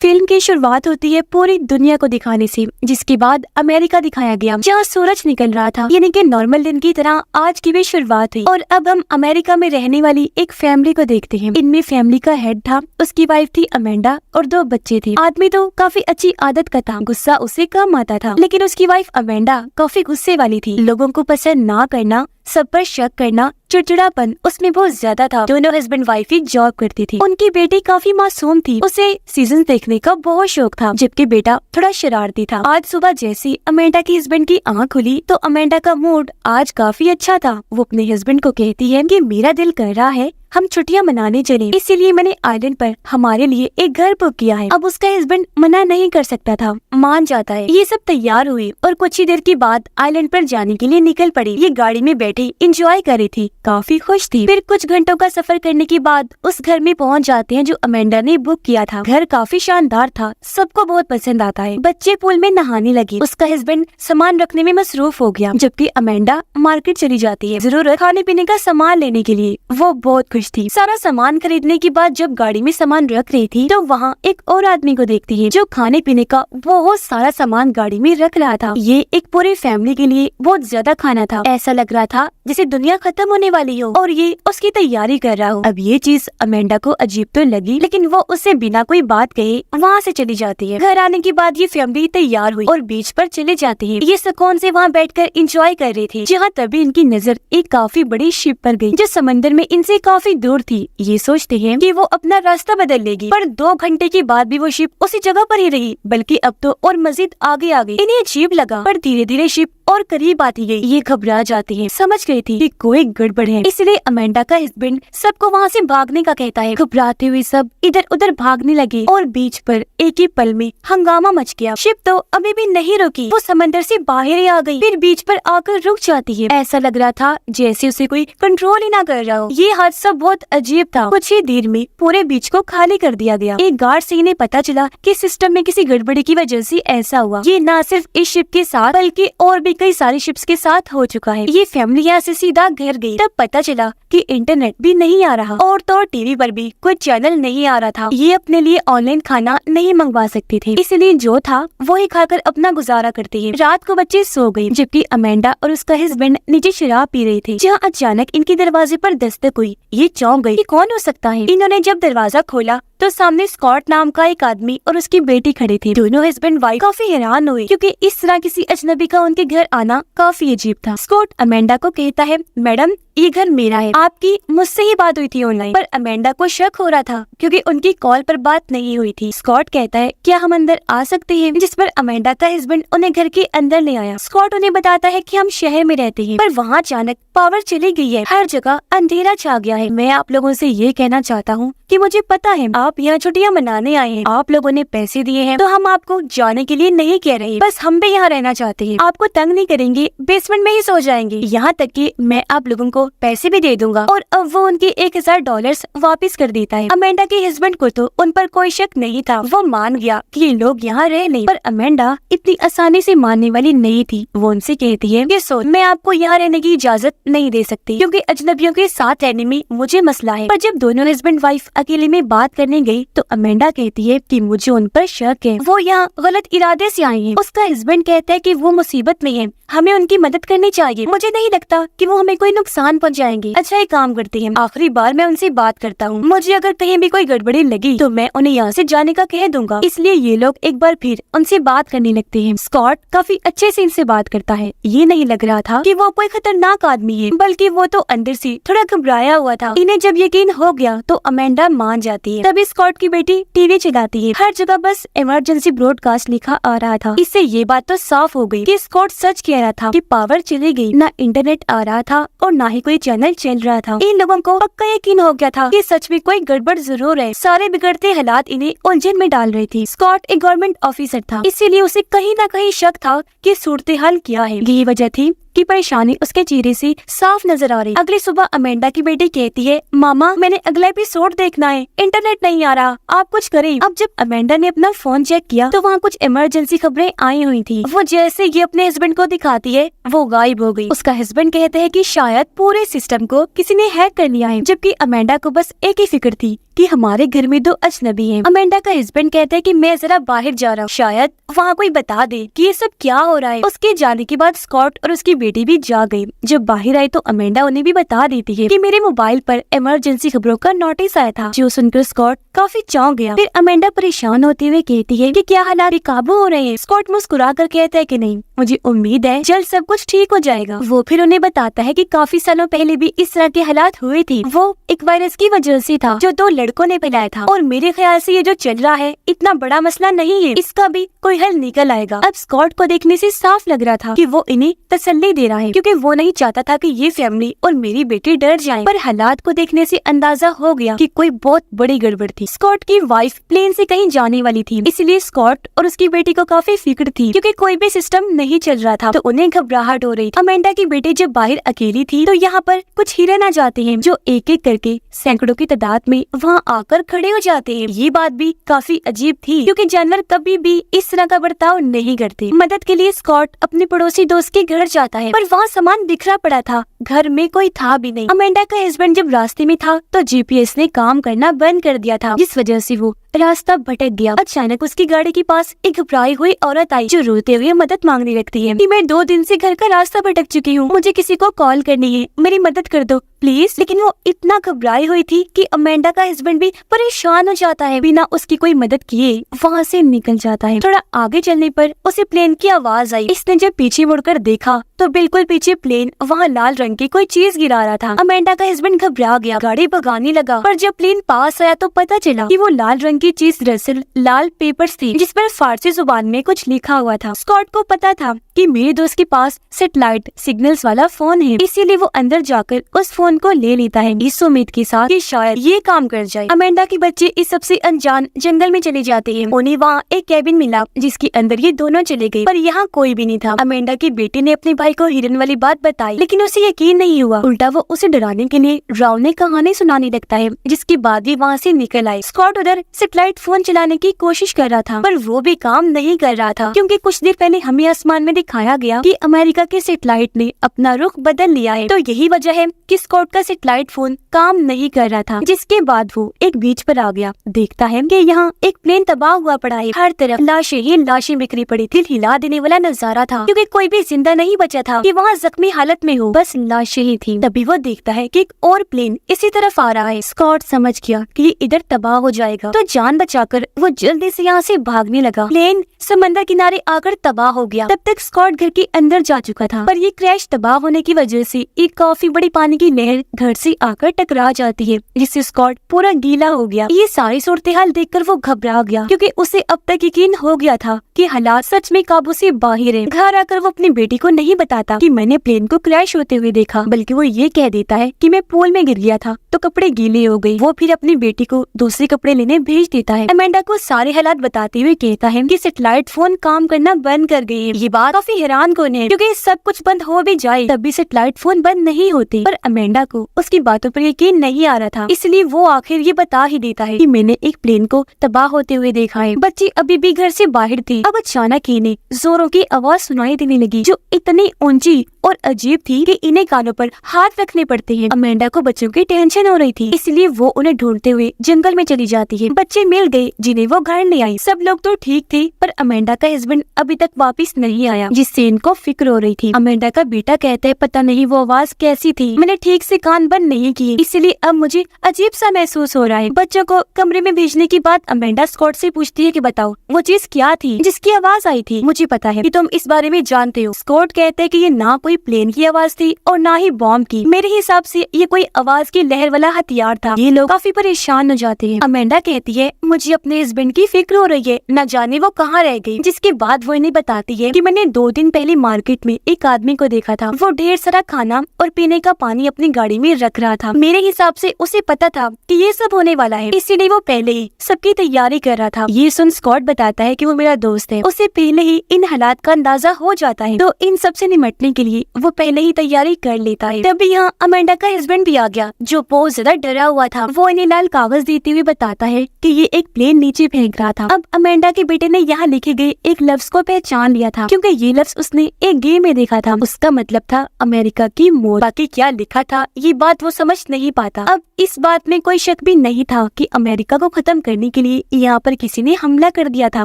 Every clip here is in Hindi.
फिल्म की शुरुआत होती है पूरी दुनिया को दिखाने से, जिसके बाद अमेरिका दिखाया गया जहाँ सूरज निकल रहा था। यानी कि नॉर्मल दिन की तरह आज की भी शुरुआत हुई और अब हम अमेरिका में रहने वाली एक फैमिली को देखते हैं। इनमें फैमिली का हेड था, उसकी वाइफ थी अमेंडा और 2 बच्चे थे। आदमी तो काफी अच्छी आदत का था, गुस्सा उसे कम आता था, लेकिन उसकी वाइफ अमेंडा काफी गुस्से वाली थी। लोगों को पसंद ना करना, सब पर शक करना, चिड़चिड़ापन उसमें बहुत ज्यादा था। दोनों हस्बैंड वाइफ ही जॉब करती थी। उनकी बेटी काफी मासूम थी, उसे सीजन देखने का बहुत शौक था, जबकि बेटा थोड़ा शरारती था। आज सुबह जैसी अमेंडा की हस्बैंड की आंख खुली तो अमेंडा का मूड आज काफी अच्छा था। वो अपने हस्बैंड को कहती है कि मेरा दिल कर रहा है हम छुट्टियां मनाने चले, इसीलिए मैंने आइलैंड पर हमारे लिए एक घर बुक किया है। अब उसका हस्बैंड मना नहीं कर सकता था, मान जाता है। ये सब तैयार हुई और कुछ ही देर के बाद आइलैंड पर जाने के लिए निकल पड़ी। ये गाड़ी में बैठी एंजॉय कर रही थी, काफी खुश थी। फिर कुछ घंटों का सफर करने के बाद उस घर में पहुंच जाते हैं जो अमेंडा ने बुक किया था। घर काफी शानदार था, सबको बहुत पसंद आता है। बच्चे पूल में नहाने लगे। उसका हस्बैंड सामान रखने में मसरूफ हो गया, जबकि अमेंडा मार्केट चली जाती है जरूरत खाने पीने का सामान लेने के लिए। वो बहुत खुश थी। सारा सामान खरीदने के बाद जब गाड़ी में सामान रख रही थी तो वहाँ एक और आदमी को देखती है जो खाने पीने का बहुत सारा सामान गाड़ी में रख रहा था। ये एक पूरी फैमिली के लिए बहुत ज्यादा खाना था। ऐसा लग रहा था जैसे दुनिया खत्म होने वाली हो और ये उसकी तैयारी कर रहा हो। अब ये चीज अमेंडा को अजीब तो लगी, लेकिन वो उससे बिना कोई बात कहे वहाँ से चली जाती है। घर आने के बाद ये फैमिली तैयार हुई और बीच पर चले जाते हैं। ये सुकून से वहाँ बैठकर एंजॉय कर रहे थे, जहाँ तभी इनकी नजर एक काफी बड़ी शिप पर गई जो समंदर में इनसे काफी दूर थी। ये सोचते हैं कि वो अपना रास्ता बदल लेगी, पर 2 घंटे के बाद भी वो शिप उसी जगह पर ही रही, बल्कि अब तो और मजीद आगे आ गई। इन्हें अजीब लगा, पर धीरे धीरे शिप और करीब आती गई। ये घबरा जाती हैं, समझ गई थी कि कोई गड़बड़ है, इसलिए अमेंडा का हस्बैंड सबको वहाँ से भागने का कहता है। घबराते हुए सब इधर उधर भागने लगे और बीच पर एक ही पल में हंगामा मच गया। शिप तो अभी भी नहीं रुकी, वो समंदर से बाहर ही आ गई, फिर बीच पर आकर रुक जाती है। ऐसा लग रहा था जैसे उसे कोई कंट्रोल ही ना कर रहा हो। ये हादसा बहुत अजीब था। कुछ ही देर में पूरे बीच को खाली कर दिया गया। एक गार्ड से इन्हें पता चला कि सिस्टम में किसी गड़बड़ी की वजह से ऐसा हुआ। ये न सिर्फ इस शिप के साथ बल्कि और भी कई सारी शिप्स के साथ हो चुका है। ये फैमिली यहाँ से सीधा घर गई। तब पता चला कि इंटरनेट भी नहीं आ रहा और तो टीवी पर भी कोई चैनल नहीं आ रहा था। ये अपने लिए ऑनलाइन खाना नहीं मंगवा सकते थे, इसलिए जो था वो ही खाकर अपना गुजारा करते हैं। रात को बच्चे सो गए, जबकि अमेंडा और उसका हस्बैंड नीचे शराब पी रहे थे, जहाँ अचानक इनके दरवाजे पर दस्तक हुई। ये चौंक गई कि कौन हो सकता है। इन्होंने जब दरवाजा खोला तो सामने स्कॉट नाम का एक आदमी और उसकी बेटी खड़े थे। दोनों हस्बैंड वाइफ काफी हैरान हुए, क्योंकि इस तरह किसी अजनबी का उनके घर आना काफी अजीब था। स्कॉट अमेंडा को कहता है, मैडम ये घर मेरा है, आपकी मुझसे ही बात हुई थी ऑनलाइन। पर अमेंडा को शक हो रहा था क्योंकि उनकी कॉल पर बात नहीं हुई थी। स्कॉट कहता है, क्या हम अंदर आ सकते हैं? जिस पर अमेंडा का हस्बैंड उन्हें घर के अंदर ले आया। स्कॉट उन्हें बताता है कि हम शहर में रहते हैं, पर वहाँ अचानक पावर चली गई है, हर जगह अंधेरा छा गया है। मैं आप लोगों से ये कहना चाहता हूँ कि मुझे पता है आप यहाँ छुट्टियाँ मनाने आए हैं, आप लोगों ने पैसे दिए हैं, तो हम आपको जाने के लिए नहीं कह रहे, बस हम भी यहाँ रहना चाहते हैं। आपको तंग नहीं करेंगे, बेसमेंट में ही सो जाएंगे, यहाँ तक कि मैं आप लोगों को पैसे भी दे दूंगा। और अब वो उनके $1000 वापस कर देता है। अमेंडा के हस्बैंड को तो उन पर कोई शक नहीं था, वो मान गया कि ये लोग यहाँ रह नहीं। पर अमेंडा इतनी आसानी से मानने वाली नहीं थी। वो उनसे कहती है कि सो मैं आपको यहाँ रहने की इजाजत नहीं दे सकती, क्योंकि अजनबियों के साथ रहने में मुझे मसला है। पर जब दोनों हस्बैंड वाइफ अकेले में बात करने गई तो अमेंडा कहती है कि मुझे उन पर शक है, वो यहाँ गलत इरादे से आए हैं। उसका हस्बैंड कहता है कि वो मुसीबत में है, हमें उनकी मदद करनी चाहिए, मुझे नहीं लगता कि वो हमें कोई नुकसान पहुँचाएंगे। अच्छा एक काम करते हैं, आखिरी बार मैं उनसे बात करता हूँ, मुझे अगर कहीं भी कोई गड़बड़ी लगी तो मैं उन्हें यहाँ से जाने का कह दूंगा। इसलिए ये लोग एक बार फिर उनसे बात करने लगते हैं। स्कॉट काफी अच्छे से इनसे बात करता है। ये नहीं लग रहा था कि वो कोई खतरनाक आदमी है, बल्कि वो तो अंदर से थोड़ा घबराया हुआ था। इन्हें जब यकीन हो गया तो अमेंडा मान जाती है। तभी स्कॉट की बेटी टीवी चलाती है, हर जगह बस इमरजेंसी ब्रॉडकास्ट लिखा आ रहा था। इससे ये बात तो साफ हो गई कि स्कॉट सच कह रहा था कि पावर चली गई, ना इंटरनेट आ रहा था और ना ही कोई चैनल चल रहा था। इन लोगों को पक्का यकीन हो गया था कि सच में कोई गड़बड़ जरूर है। सारे बिगड़ते हालात इन्हें उलझन में डाल रहे थे। स्कॉट एक गवर्नमेंट ऑफिसर था, इसीलिए उसे कहीं ना कहीं शक था कि सूरत हाल क्या है। यही वजह थी की परेशानी उसके चेहरे से साफ नजर आ रही। अगली सुबह अमेंडा की बेटी कहती है, मामा मैंने अगला एपिसोड देखना है, इंटरनेट नहीं आ रहा, आप कुछ करें। अब जब अमेंडा ने अपना फोन चेक किया तो वहाँ कुछ इमरजेंसी खबरें आई हुई थी। वो जैसे ये अपने हस्बैंड को दिखाती है वो गायब हो गई। उसका हस्बैंड कहते हैं कि शायद पूरे सिस्टम को किसी ने हैक कर लिया है, जबकि अमेंडा को बस एक ही फिक्र थी कि हमारे घर में 2 अजनबी हैं। अमेंडा का हस्बैंड कहता है कि मैं जरा बाहर जा रहा हूँ, शायद वहाँ कोई बता दे कि ये सब क्या हो रहा है। उसके जाने के बाद स्कॉट और उसकी बेटी भी जा गई। जब बाहर आए तो अमेंडा उन्हें भी बता देती है कि मेरे मोबाइल पर इमरजेंसी खबरों का नोटिस आया था, जो सुनकर स्कॉट काफी चौंक गया। फिर अमेंडा परेशान होते हुए कहती है कि क्या हालात बेकाबू हो रहे हैं। स्कॉट मुस्कुरा कर कहता है कि नहीं, मुझे उम्मीद है जल्द सब कुछ ठीक हो जाएगा। वो फिर उन्हें बताता है कि काफी सालों पहले भी इस तरह के हालात हुए थे, वो एक वायरस की वजह से था जो 2 लड़कों ने फैलाया था, और मेरे ख्याल से ये जो चल रहा है इतना बड़ा मसला नहीं है, इसका भी कोई हल निकल आएगा। अब स्कॉट को देखने से साफ लग रहा था कि वो इन्हें तसल्ली दे रहा है, क्योंकि वो नहीं चाहता था कि ये फैमिली और मेरी बेटी डर जाएं। पर हालात को देखने से अंदाजा हो गया कि कोई बहुत बड़ी गड़बड़ थी। स्कॉट की वाइफ प्लेन से कहीं जाने वाली थी, इसलिए स्कॉट और उसकी बेटी को काफी फिक्र थी, क्योंकि कोई भी सिस्टम नहीं चल रहा था, तो उन्हें घबराहट हो रही थी। अमेंडा की बेटी जब बाहर अकेली थी तो यहाँ पर कुछ हिरन आ जाते हैं, जो एक एक करके सैकड़ों की तादाद में वहाँ आकर खड़े हो जाते हैं। ये बात भी काफी अजीब थी, क्योंकि जानवर कभी भी इस तरह का बर्ताव नहीं करते। मदद के लिए स्कॉट अपने पड़ोसी दोस्त के घर जाता है, पर वहाँ सामान बिखरा पड़ा था, घर में कोई था भी नहीं। अमेंडा का हस्बैंड जब रास्ते में था तो जीपीएस ने काम करना बंद कर दिया था, जिस वजह से वो रास्ता भटक गया। अचानक उसकी गाड़ी के पास एक घबराई हुई औरत आई, जो रोते हुए मदद मांगने लगती है कि मैं 2 दिन से घर का रास्ता भटक चुकी हूँ, मुझे किसी को कॉल करनी है, मेरी मदद कर दो प्लीज। लेकिन वो इतना घबराई हुई थी कि अमेंडा का हस्बैंड भी परेशान हो जाता है, बिना उसकी कोई मदद किए वहाँ से निकल जाता है। थोड़ा आगे चलने पर उसे प्लेन की आवाज आई। इसने जब पीछे मुड़कर देखा तो बिल्कुल पीछे प्लेन वहाँ लाल रंग की कोई चीज गिरा रहा था। अमेंडा का हस्बैंड घबरा गया, गाड़ी भगाने लगा, पर जब प्लेन पास आया तो पता चला कि वो लाल रंग की चीज दरअसल लाल पेपर्स थी, जिस पर फारसी जुबान में कुछ लिखा हुआ था। स्कॉट को पता था कि मेरे दोस्त के पास सैटेलाइट सिग्नल्स वाला फोन है, इसीलिए वो अंदर जाकर उस फोन को ले लेता है, इस उम्मीद के साथ कि शायद ये काम कर जाए। अमेंडा के बच्चे इस सबसे अनजान जंगल में चले जाते हैं। उन्हें वहाँ एक कैबिन मिला, जिसके अंदर ये दोनों चले गए, पर यहाँ कोई भी नहीं था। अमेंडा की बेटी ने अपने भाई को हिरन वाली बात बताई, लेकिन उसे यकीन नहीं हुआ। उल्टा वो उसे डराने के लिए डरावनी कहानी सुनाने लगता है, जिसके बाद भी वहाँ से निकल आए। स्कॉट उधर सैटेलाइट फोन चलाने की कोशिश कर रहा था, पर वो भी काम नहीं कर रहा था, क्योंकि कुछ देर पहले हमें आसमान में दिखाया गया कि अमेरिका के सैटेलाइट ने अपना रुख बदल लिया है। तो यही वजह है कि स्कॉट का सैटेलाइट फोन काम नहीं कर रहा था। जिसके बाद वो एक बीच पर आ गया, देखता है कि यहाँ एक प्लेन तबाह हुआ पड़ा है, हर तरफ लाशें ही लाशें बिखरी पड़ी थी। हिला देने वाला नजारा था, क्योंकि कोई भी जिंदा नहीं बचा था कि वहाँ जख्मी हालत में हो, बस लाशें ही थी। तभी वो देखता है कि एक और प्लेन इसी तरफ आ रहा है। स्कॉट समझ गया कि ये इधर तबाह हो जाएगा, तो जान बचाकर वो जल्दी से यहाँ से भागने लगा। प्लेन समंदर किनारे आकर तबाह हो गया। तब तक स्कॉट घर के अंदर जा चुका था, पर ये क्रैश तबाह होने की वजह से एक काफी बड़ी पानी की लहर घर से आकर टकरा जाती है, जिससे स्कॉट पूरा गीला हो गया। ये सारी सूरत हाल देखकर वो घबरा गया, क्योंकि उसे अब तक यकीन हो गया था कि हालात सच में काबू से बाहर है। घर आकर वो अपनी बेटी को नहीं बताता कि मैंने प्लेन को क्रैश होते हुए देखा, बल्कि वो ये कह देता है कि मैं पूल में गिर गया था तो कपड़े गीले हो गए। वो फिर अपनी बेटी को दूसरे कपड़े लेने भेज देता है। अमेंडा को सारे हालात बताते हुए कहता है कि सैटेलाइट फोन काम करना बंद कर गए हैं। ये बात काफी हैरान कौन है, क्योंकि सब कुछ बंद हो भी जाए तब भी सैटेलाइट फोन बंद नहीं होते। पर अमेंडा को उसकी बातों पर यकीन नहीं आ रहा था, इसलिए वो आखिर ये बता ही देता है कि मैंने एक प्लेन को तबाह होते हुए देखा है। बच्चे अभी भी घर से बाहर थे। अब अचानक इन्हें जोरों की आवाज सुनाई देने लगी, जो इतनी ऊंची और अजीब थी कि इन्हें कानों पर हाथ रखने पड़ते हैं। अमेंडा को बच्चों की टेंशन हो रही थी, इसलिए वो उन्हें ढूंढते हुए जंगल में चली जाती है। बच्चे मिल गए जिन्हें वो घर ले आई। सब लोग तो ठीक थे, पर अमेंडा का हस्बैंड अभी तक वापस नहीं आया, जिससे इनको फिक्र हो रही थी। अमेंडा का बेटा कहता है पता नहीं वो आवाज कैसी थी, मैंने ठीक से कान बंद नहीं किए, इसलिए अब मुझे अजीब सा महसूस हो रहा है। बच्चों को कमरे में भेजने के बाद अमेंडा स्कॉट से पूछती है कि बताओ वो चीज क्या थी जिसकी आवाज आई थी। मुझे पता है कि तुम इस बारे में जानते हो। स्कॉट कहते हैं कि ये ना कोई प्लेन की आवाज थी और ना ही बॉम्ब की। मेरे हिसाब से ये कोई आवाज की लहर वाला हथियार था। ये लोग काफी परेशान हो जाते हैं। अमेंडा कहती है मुझे अपने हस्बैंड की फिक्र हो रही है, न जाने वो कहाँ रह गई। जिसके बाद वो इन्हें बताती है कि मैंने 2 दिन पहले मार्केट में एक आदमी को देखा था। वो ढेर सारा खाना और पीने का पानी अपनी गाड़ी में रख रहा था। मेरे हिसाब से उसे पता था कि ये सब होने वाला है, इसीलिए वो पहले ही सबकी तैयारी कर रहा था। ये सुन स्कॉट बताता है कि वो मेरा दोस्त है, उसे पहले ही इन हालात का अंदाजा हो जाता है, तो इन सब से निपटने के लिए वो पहले ही तैयारी कर लेता है। तभी यहाँ अमेंडा का हस्बैंड भी आ गया, जो बहुत ज्यादा डरा हुआ था। वो इन्हें लाल कागज देते हुए बताता है कि ये एक प्लेन नीचे फेंक रहा था। अब अमेंडा के बेटे ने यहाँ लिखे गए एक लफ्ज को पहचान लिया था, क्योंकि ये लफ्ज उसने एक गेम में देखा था। उसका मतलब था अमेरिका की मौत। बाकी क्या लिखा था ये बात वो समझ नहीं पाता। अब इस बात में कोई शक भी नहीं था कि अमेरिका को खत्म करने के लिए यहाँ पर किसी ने हमला कर दिया था।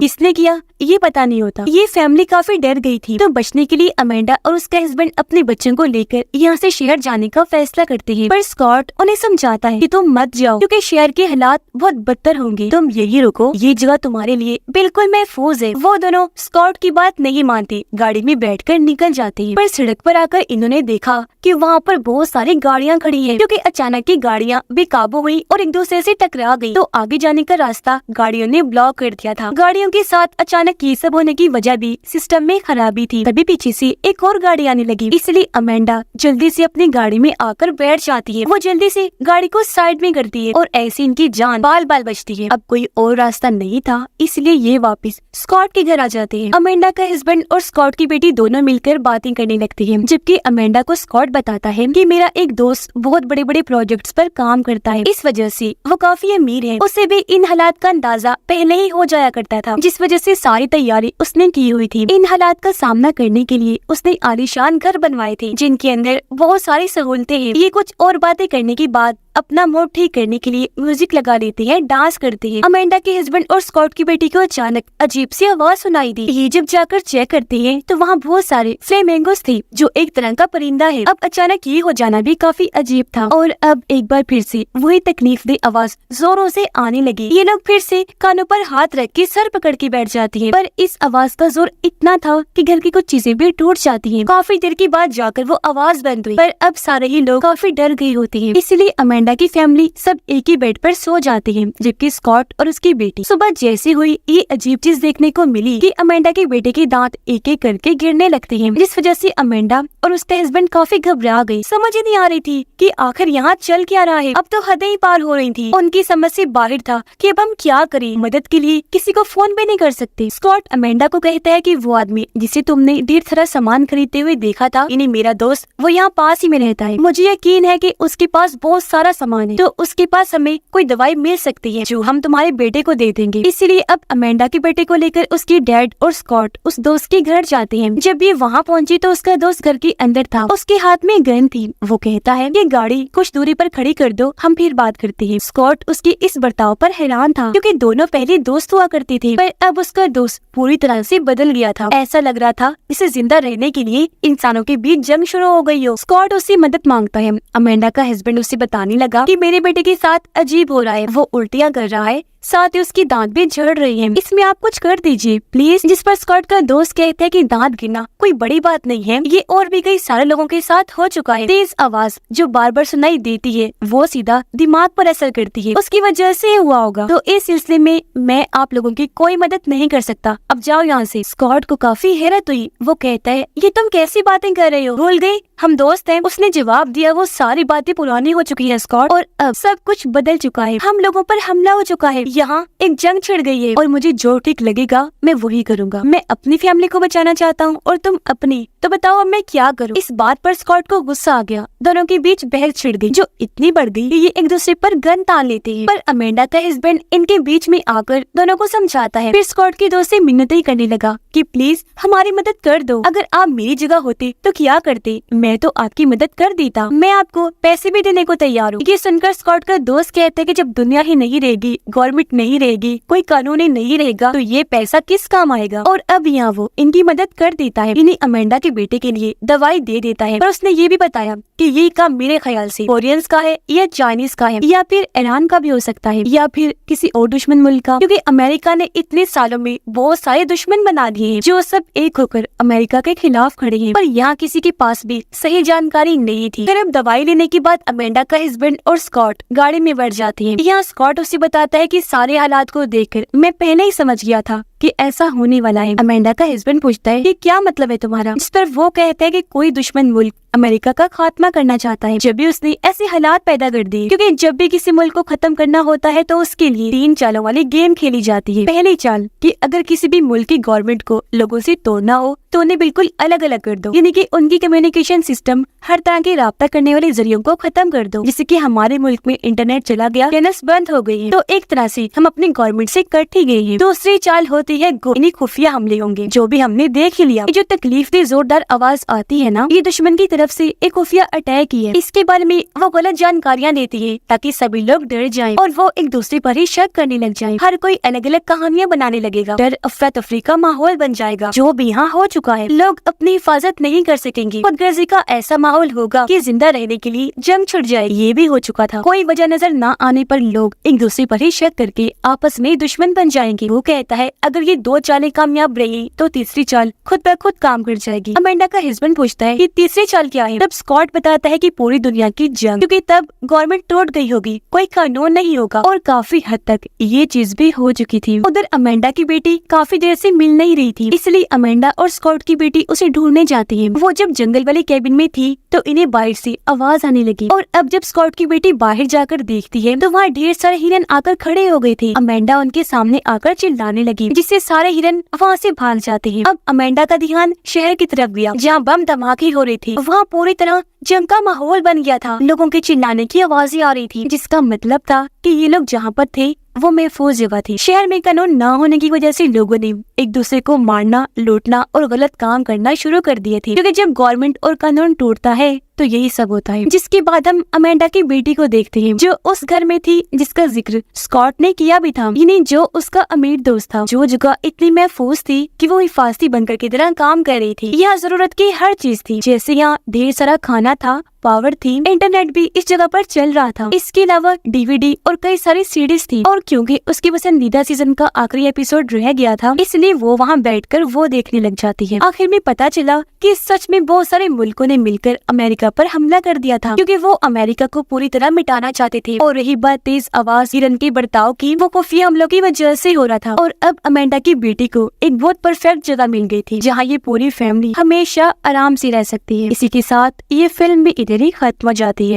किसने किया ये पता नहीं होता। ये फैमिली काफी डर गई थी, तो बचने के लिए अमेंडा और उसका हस्बैंड अपने बच्चों को लेकर यहाँ से शहर जाने का फैसला करते हैं। पर स्कॉट उन्हें समझाता है कि तुम मत जाओ, क्योंकि शहर के हालात बहुत बदतर होंगे। तुम यही रुको, ये जगह तुम्हारे लिए बिल्कुल महफूज है। वो दोनों स्कॉट की बात नहीं मानते, गाड़ी में बैठकर निकल जाते हैं। पर सड़क पर आकर इन्होंने देखा कि वहाँ पर बहुत सारी गाड़ियाँ खड़ी है, क्योंकि अचानक की गाड़ियाँ बेकाबू हुई और एक दूसरे से टकरा गई। तो आगे जाने का रास्ता गाड़ियों ने ब्लॉक कर दिया था। गाड़ियों के साथ अचानक ये सब होने की वजह भी सिस्टम में खराबी थी। तभी पीछे से एक और गाड़ी आने लगी, इसलिए अमेंडा जल्दी से अपनी गाड़ी में आकर बैठ जाती है। वो जल्दी से गाड़ी को साइड में करती है और ऐसे इनकी जान बाल बाल बचती है। अब कोई और रास्ता नहीं था, इसलिए ये वापस स्कॉट के घर आ जाते हैं। अमेंडा का हस्बैंड और स्कॉट की बेटी दोनों मिलकर बातें करने लगती है, जबकि अमेंडा को स्कॉट बताता है कि मेरा एक दोस्त बहुत बड़े बड़े प्रोजेक्ट्स पर काम करता है, इस वजह से वो काफी अमीर है। उसे भी इन हालात का अंदाजा पहले ही हो जाया करता था, जिस वजह से सारी तैयारी उसने की हुई थी। इन हालात का सामना करने के लिए उसने आलीशान घर बनवाए थे, जिनके अंदर बहुत सारी सहूलतें हैं। ये कुछ और बातें करने के बाद अपना मूड ठीक करने के लिए म्यूजिक लगा लेते हैं, डांस करते हैं। अमेंडा के हस्बैंड और स्कॉट की बेटी को अचानक अजीब सी आवाज सुनाई दी। ये जब जाकर चेक करते हैं तो वहाँ बहुत सारे फ्लेमिंगोस थे, जो एक तरह का परिंदा है। अब अचानक ये हो जाना भी काफी अजीब था। और अब एक बार फिर से वही तकलीफदेह आवाज जोरों से आने लगी। ये लोग फिर से कानों पर हाथ रख के सर पकड़ के बैठ जाती है, पर इस आवाज का जोर इतना था कि घर की कुछ चीजें भी टूट जाती है। काफी देर के बाद जाकर वो आवाज बंद हुई, पर अब सारे ही लोग काफी डर गए होते हैं, इसलिए अमेंडा की फैमिली सब एक ही बेड पर सो जाते हैं, जबकि स्कॉट और उसकी बेटी सुबह जैसे हुई ये अजीब चीज देखने को मिली कि अमेंडा के बेटे के दांत एक एक करके गिरने लगते हैं, जिस वजह से अमेंडा और उसके हस्बैंड काफी घबरा गई। समझ ही नहीं आ रही थी कि आखिर यहाँ चल क्या रहा है। अब तो हदें ही पार हो रही थी। उनकी समझ से बाहर था कि अब हम क्या करें। मदद के लिए किसी को फोन भी नहीं कर सकते। स्कॉट अमेंडा को कहता है कि वो आदमी जिसे तुमने ढेर सारा सामान खरीदते हुए देखा था, इन्हें मेरा दोस्त वो यहाँ पास ही में रहता है। मुझे यकीन है कि उसके पास बहुत सारा सामान है, तो उसके पास हमें कोई दवाई मिल सकती है जो हम तुम्हारे बेटे को दे देंगे। इसलिए अब अमेंडा के बेटे को लेकर उसके डैड और स्कॉट उस दोस्त के घर जाते हैं। जब ये वहाँ पहुँची तो उसका दोस्त घर के अंदर था, उसके हाथ में गन थी। वो कहता है कि गाड़ी कुछ दूरी पर खड़ी कर दो, हम फिर बात करते हैं। स्कॉट उसके इस बर्ताव पर हैरान था, क्योंकि दोनों पहले दोस्त हुआ करते थे, पर अब उसका दोस्त पूरी तरह से बदल गया था। ऐसा लग रहा था इसे जिंदा रहने के लिए इंसानों के बीच जंग शुरू हो गई हो। स्कॉट उससे मदद मांगता है। अमेंडा का हस्बैंड उसे बताने लगा कि मेरे बेटे के साथ अजीब हो रहा है, वो उल्टियाँ कर रहा है, साथ ही उसकी दांत भी झड़ रही हैं। इसमें आप कुछ कर दीजिए प्लीज। जिस पर स्कॉट का दोस्त कहता है कि दांत गिरना कोई बड़ी बात नहीं है, ये और भी कई सारे लोगों के साथ हो चुका है। तेज आवाज जो बार बार सुनाई देती है वो सीधा दिमाग पर असर करती है, उसकी वजह से हुआ होगा। तो इस सिलसिले में मैं आप लोगों की कोई मदद नहीं कर सकता, अब जाओ यहाँ से। स्कॉट को काफी हैरत हुई। वो कहता है ये तुम कैसी बातें कर रहे हो, भूल गए हम दोस्त हैं। उसने जवाब दिया वो सारी बातें पुरानी हो चुकी है स्कॉट, और अब सब कुछ बदल चुका है। हम लोगों पर हमला हो चुका है, यहाँ एक जंग छिड़ गई है, और मुझे जो ठीक लगेगा मैं वही करूँगा। मैं अपनी फैमिली को बचाना चाहता हूँ और तुम अपनी, तो बताओ अब मैं क्या करूँ। इस बात पर स्कॉट को गुस्सा आ गया। दोनों के बीच बहस छिड़ गई, जो इतनी बढ़ गई कि ये एक दूसरे पर गन तान लेते हैं। पर अमेंडा का हस्बैंड इनके बीच में आकर दोनों को समझाता है। फिर स्कॉट के दोस्त से मिन्नतें करने लगा कि प्लीज हमारी मदद कर दो, अगर आप मेरी जगह होते तो क्या करते, मैं तो आपकी मदद कर देता, मैं आपको पैसे भी देने को तैयार हूँ। ये सुनकर स्कॉट का दोस्त कहता है कि जब दुनिया ही नहीं रहेगी, गवर्नमेंट नहीं रहेगी, कोई कानून ही नहीं रहेगा, तो ये पैसा किस काम आएगा। और अब यहाँ वो इनकी मदद कर देता है, इन्हें अमेंडा के बेटे के लिए दवाई दे देता है। पर उसने ये भी बताया कि ये काम मेरे ख्याल से कोरियंस का है या चाइनीज का है या फिर ईरान का भी हो सकता है या फिर किसी और दुश्मन मुल्क का, क्योंकि अमेरिका ने इतने सालों में बहुत सारे दुश्मन बना दिए हैं जो सब एक होकर अमेरिका के खिलाफ खड़े हैं। पर यहाँ किसी के पास भी सही जानकारी नहीं थी। फिर अब दवाई लेने के बाद अमेंडा का हस्बैंड और स्कॉट गाड़ी में बैठ जाते हैं। यहाँ स्कॉट उसे बताता है कि सारे हालात को देखकर मैं पहले ही समझ गया था कि ऐसा होने वाला है। अमेंडा का हस्बैंड पूछता है कि क्या मतलब है तुम्हारा, इस पर वो कहता है कि कोई दुश्मन मुल्क अमेरिका का खात्मा करना चाहता है। जब भी उसने ऐसे हालात पैदा कर दिए, क्योंकि जब भी किसी मुल्क को खत्म करना होता है तो उसके लिए 3 चालों वाली गेम खेली जाती है। पहली चाल कि अगर किसी भी मुल्क की गवर्नमेंट को लोगों से तोड़ना हो तो उन्हें बिल्कुल अलग अलग कर दो, यानी कि उनकी कम्युनिकेशन सिस्टम, हर तरह के राब्ता करने वाले जरियों को खत्म कर दो। जैसे कि हमारे मुल्क में इंटरनेट चला गया, चैनल्स बंद हो गए हैं, तो एक तरह से हम अपनी गवर्नमेंट से कट ही गए हैं। दूसरी चाल होती है यानी खुफिया हमले होंगे, जो भी हमने देख ही लिया। जो तकलीफ दे जोरदार आवाज आती है ना, ये दुश्मन की तरफ से एक खुफिया अटैक ही है। इसके बारे में वो गलत जानकारियाँ देती है ताकि सभी लोग डर जाएं और वो एक दूसरे पर ही शक करने लग जाएं। हर कोई अलग अलग कहानियाँ बनाने लगेगा, डर अफरा तफरी का माहौल बन जाएगा। जो भी यहाँ हो चुका है, लोग अपनी हिफाजत नहीं कर सकेंगे। खुदगर्जी का ऐसा माहौल होगा कि जिंदा रहने के लिए जंग छिड़ जाएगी। ये भी हो चुका था। कोई वजह नजर न आने पर लोग एक दूसरे पर ही शक करके आपस में दुश्मन बन जाएंगे। वो कहता है अगर ये दो चालें कामयाब रही तो तीसरी चाल खुद ब खुद काम कर जाएगी। अमेंडा का हस्बैंड पूछता है कि तीसरी चाल क्या है। तब स्कॉट बताता है कि पूरी दुनिया की जंग, क्योंकि तब गवर्नमेंट टूट गई होगी, कोई कानून नहीं होगा और काफी हद तक ये चीज भी हो चुकी थी। उधर अमेंडा की बेटी काफी देर से मिल नहीं रही थी, इसलिए अमेंडा और स्कॉट की बेटी उसे ढूंढने जाती है। वो जब जंगल वाले कैबिन में थी तो इन्हें बाहर से आवाज आने लगी और अब जब स्कॉट की बेटी बाहर जाकर देखती है तो वहाँ ढेर सारे हिरन आकर खड़े हो गए थे। अमेंडा उनके सामने आकर चिल्लाने लगी, जिससे सारे हिरन वहाँ से भाग जाते हैं। अब अमेंडा का ध्यान शहर की तरफ गया, जहाँ बम धमाके हो रहे थे। वहाँ पूरी तरह जंग का माहौल बन गया था। लोगों के चिल्लाने की आवाजें आ रही थी, जिसका मतलब था कि ये लोग जहाँ पर थे वो महफूज जगह थी। शहर में कानून न होने की वजह से लोगों ने एक दूसरे को मारना, लूटना और गलत काम करना शुरू कर दिए थे, क्योंकि जब गवर्नमेंट और कानून टूटता है तो यही सब होता है। जिसके बाद हम अमेंडा की बेटी को देखते हैं, जो उस घर में थी जिसका जिक्र स्कॉट ने किया भी था, यानी जो उसका अमीर दोस्त था, जो जगह इतनी महफूज थी कि वो हिफाजती बंकर की तरह काम कर रही थी। यहाँ जरूरत की हर चीज थी, जैसे यहाँ ढेर सारा खाना था, पावर थी, इंटरनेट भी इस जगह पर चल रहा था। इसके अलावा डीवीडी और कई सारी सीडीज थी। और क्योंकि उसकी पसंदीदा सीजन का आखिरी एपिसोड रह गया था, इसलिए वो वहाँ बैठकर वो देखने लग जाती है। आखिर में पता चला कि सच में बहुत सारे मुल्कों ने मिलकर अमेरिका पर हमला कर दिया था, क्योंकि वो अमेरिका को पूरी तरह मिटाना चाहते थे। और रही बात तेज आवाज हिरन के बर्ताव की, वो खुफिया हमलों की वजह से हो रहा था। और अब अमेंडा की बेटी को एक बहुत परफेक्ट जगह मिल गई थी, जहाँ ये पूरी फैमिली हमेशा आराम से रह सकती है। इसी के साथ ये फिल्म भी इधर ही खत्म हो जाती है।